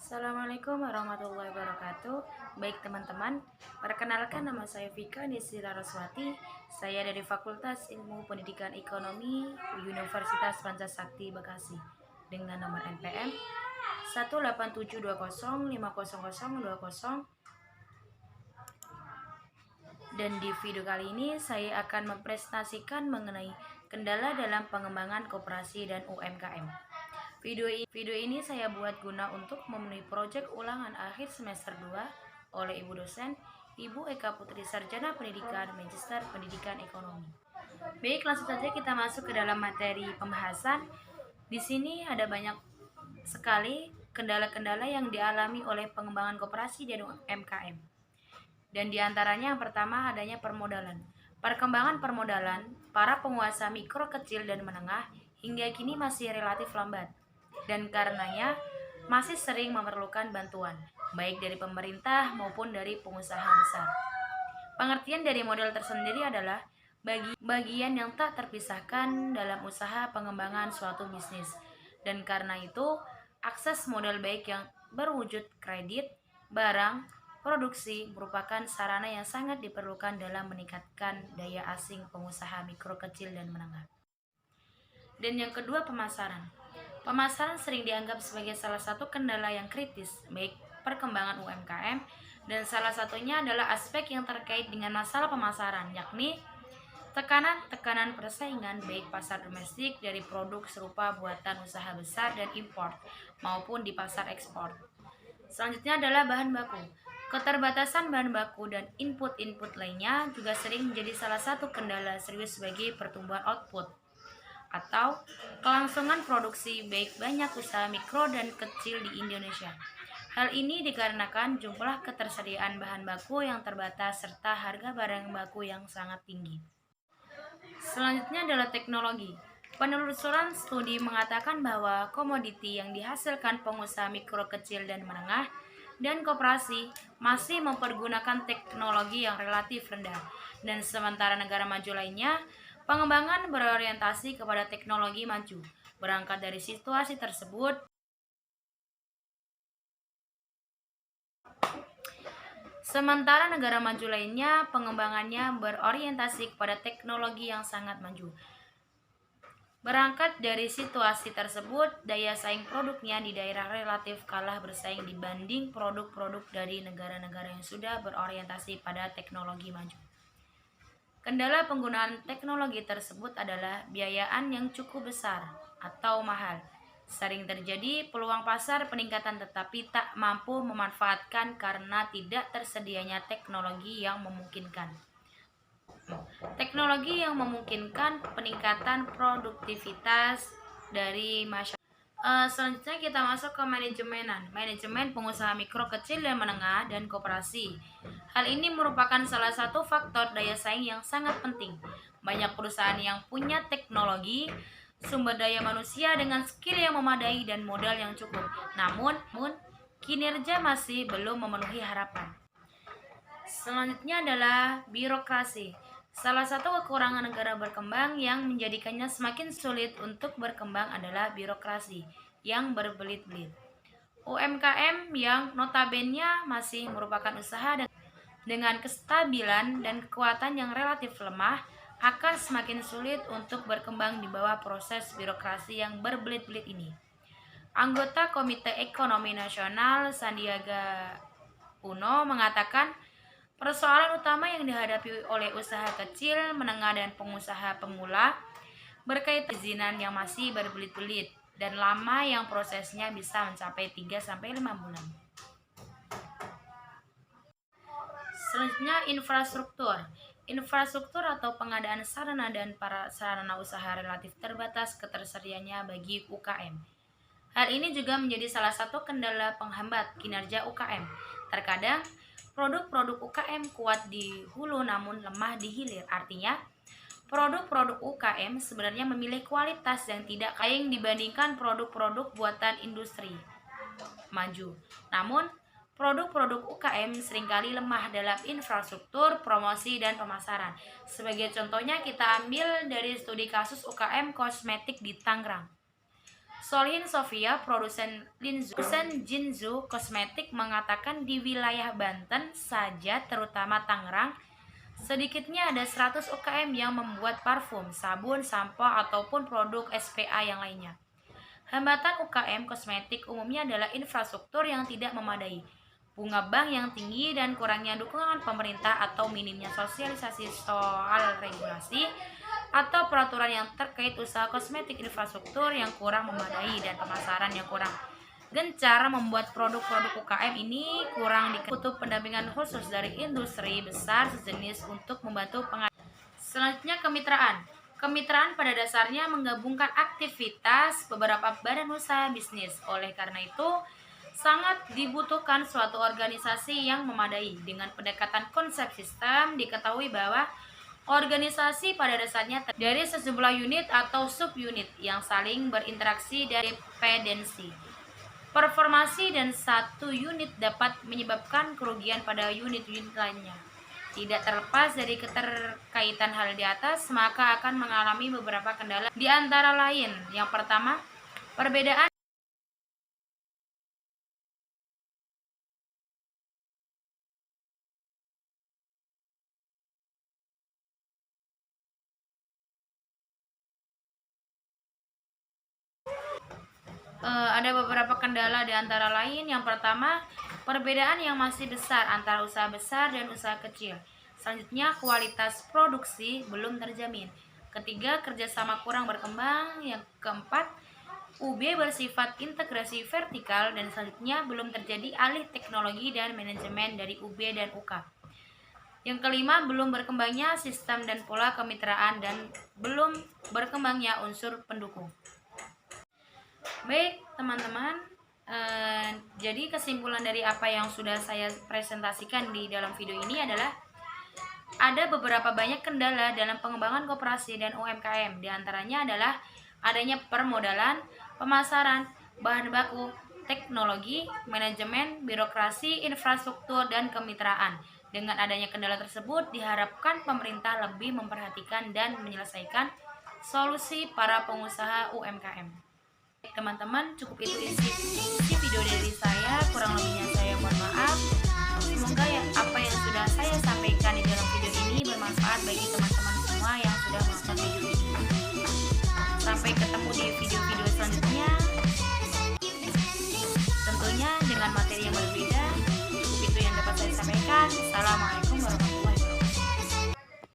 Assalamualaikum warahmatullahi wabarakatuh. Baik teman-teman, perkenalkan nama saya Vika Nisira Roswati. Saya dari Fakultas Ilmu Pendidikan Ekonomi Universitas Pancasakti Bekasi dengan nomor NPM 18720500020. Dan di video kali ini saya akan mempresentasikan mengenai kendala dalam pengembangan koperasi dan UMKM. Video ini saya buat guna untuk memenuhi proyek ulangan akhir semester 2 oleh Ibu dosen, Ibu Eka Putri Sarjana Pendidikan, Magister Pendidikan Ekonomi. Baik, langsung saja kita masuk ke dalam materi pembahasan. Di sini ada banyak sekali kendala-kendala yang dialami oleh pengembangan koperasi dan UMKM. Dan diantaranya yang pertama adanya permodalan. Perkembangan permodalan para pengusaha mikro, kecil, dan menengah hingga kini masih relatif lambat. Dan karenanya masih sering memerlukan bantuan, baik dari pemerintah maupun dari pengusaha besar. Pengertian dari modal tersendiri adalah bagian yang tak terpisahkan dalam usaha pengembangan suatu bisnis. Dan karena itu, akses modal baik yang berwujud kredit, barang, produksi merupakan sarana yang sangat diperlukan dalam meningkatkan daya asing pengusaha mikro, kecil, dan menengah. Dan yang kedua, pemasaran. Pemasaran sering dianggap sebagai salah satu kendala yang kritis baik perkembangan UMKM, dan salah satunya adalah aspek yang terkait dengan masalah pemasaran, yakni tekanan persaingan baik pasar domestik dari produk serupa buatan usaha besar dan impor maupun di pasar ekspor. Selanjutnya adalah bahan baku. Keterbatasan bahan baku dan input-input lainnya juga sering menjadi salah satu kendala serius bagi pertumbuhan output atau kelangsungan produksi baik banyak usaha mikro dan kecil di Indonesia. Hal ini dikarenakan jumlah ketersediaan bahan baku yang terbatas serta harga barang baku yang sangat tinggi. Selanjutnya adalah teknologi. Penelusuran studi mengatakan bahwa komoditi yang dihasilkan pengusaha mikro, kecil, dan menengah dan koperasi masih mempergunakan teknologi yang relatif rendah, dan sementara negara maju lainnya pengembangan berorientasi kepada teknologi maju. Berangkat dari situasi tersebut, sementara negara maju lainnya pengembangannya berorientasi kepada teknologi yang sangat maju. Berangkat dari situasi tersebut, daya saing produknya di daerah relatif kalah bersaing dibanding produk-produk dari negara-negara yang sudah berorientasi pada teknologi maju. Kendala penggunaan teknologi tersebut adalah biayaan yang cukup besar atau mahal. Sering terjadi peluang pasar peningkatan tetapi tak mampu memanfaatkan karena tidak tersedianya teknologi yang memungkinkan. Teknologi yang memungkinkan peningkatan produktivitas dari masyarakat. Selanjutnya kita masuk ke manajemen pengusaha mikro, kecil, dan menengah dan koperasi. Hal ini merupakan salah satu faktor daya saing yang sangat penting. Banyak perusahaan yang punya teknologi, sumber daya manusia dengan skill yang memadai dan modal yang cukup, namun kinerja masih belum memenuhi harapan. Selanjutnya adalah birokrasi. Salah satu kekurangan negara berkembang yang menjadikannya semakin sulit untuk berkembang adalah birokrasi yang berbelit-belit. UMKM yang notabene masih merupakan usaha dengan kestabilan dan kekuatan yang relatif lemah akan semakin sulit untuk berkembang di bawah proses birokrasi yang berbelit-belit ini. Anggota Komite Ekonomi Nasional Sandiaga Uno mengatakan, persoalan utama yang dihadapi oleh usaha kecil, menengah, dan pengusaha pemula berkaitan perizinan yang masih berbelit-belit dan lama yang prosesnya bisa mencapai 3-5 bulan. Selanjutnya, infrastruktur. Infrastruktur atau pengadaan sarana dan sarana usaha relatif terbatas ketersediaannya bagi UKM. Hal ini juga menjadi salah satu kendala penghambat kinerja UKM. Terkadang produk-produk UKM kuat di hulu namun lemah di hilir. Artinya, produk-produk UKM sebenarnya memilih kualitas yang tidak kalah dibandingkan produk-produk buatan industri maju. Namun, Produk-produk UKM seringkali lemah dalam infrastruktur, promosi, dan pemasaran. Sebagai contohnya kita ambil dari studi kasus UKM kosmetik di Tangerang. Solihin Sofia, produsen Jinzu Kosmetik mengatakan di wilayah Banten saja terutama Tangerang, sedikitnya ada 100 UKM yang membuat parfum, sabun, sampo, ataupun produk SPA yang lainnya. Hambatan UKM kosmetik umumnya adalah infrastruktur yang tidak memadai, bunga bank yang tinggi, dan kurangnya dukungan pemerintah atau minimnya sosialisasi soal regulasi atau peraturan yang terkait usaha kosmetik. Infrastruktur yang kurang memadai dan pemasaran yang kurang gencar membuat produk-produk UKM ini kurang butuh pendampingan khusus dari industri besar sejenis untuk membantu Selanjutnya, kemitraan. Kemitraan pada dasarnya menggabungkan aktivitas beberapa badan usaha bisnis. Oleh karena itu, sangat dibutuhkan suatu organisasi yang memadai. Dengan pendekatan konsep sistem, diketahui bahwa organisasi pada dasarnya dari sejumlah unit atau subunit yang saling berinteraksi dan dependensi. Performasi dan satu unit dapat menyebabkan kerugian pada unit-unit lainnya. Tidak terlepas dari keterkaitan hal di atas, maka akan mengalami beberapa kendala. Di antara lain, yang pertama, perbedaan ada beberapa kendala di antara lain. Yang pertama, perbedaan yang masih besar antara usaha besar dan usaha kecil. Selanjutnya, kualitas produksi belum terjamin. Ketiga, kerjasama kurang berkembang. Yang keempat, UB bersifat integrasi vertikal. Dan selanjutnya, belum terjadi alih teknologi dan manajemen dari UB dan UK. Yang kelima, belum berkembangnya sistem dan pola kemitraan dan belum berkembangnya unsur pendukung. Baik teman-teman, jadi kesimpulan dari apa yang sudah saya presentasikan di dalam video ini adalah ada beberapa banyak kendala dalam pengembangan koperasi dan UMKM. Di antaranya adalah adanya permodalan, pemasaran, bahan baku, teknologi, manajemen, birokrasi, infrastruktur, dan kemitraan. Dengan adanya kendala tersebut, diharapkan pemerintah lebih memperhatikan dan menyelesaikan solusi para pengusaha UMKM. Teman-teman, cukup itu isi video dari saya. Kurang lebihnya saya mohon maaf. Semoga apa yang sudah saya sampaikan di dalam video ini bermanfaat bagi teman-teman semua yang sudah menonton video ini. Sampai ketemu di video-video selanjutnya, tentunya dengan materi yang berbeda.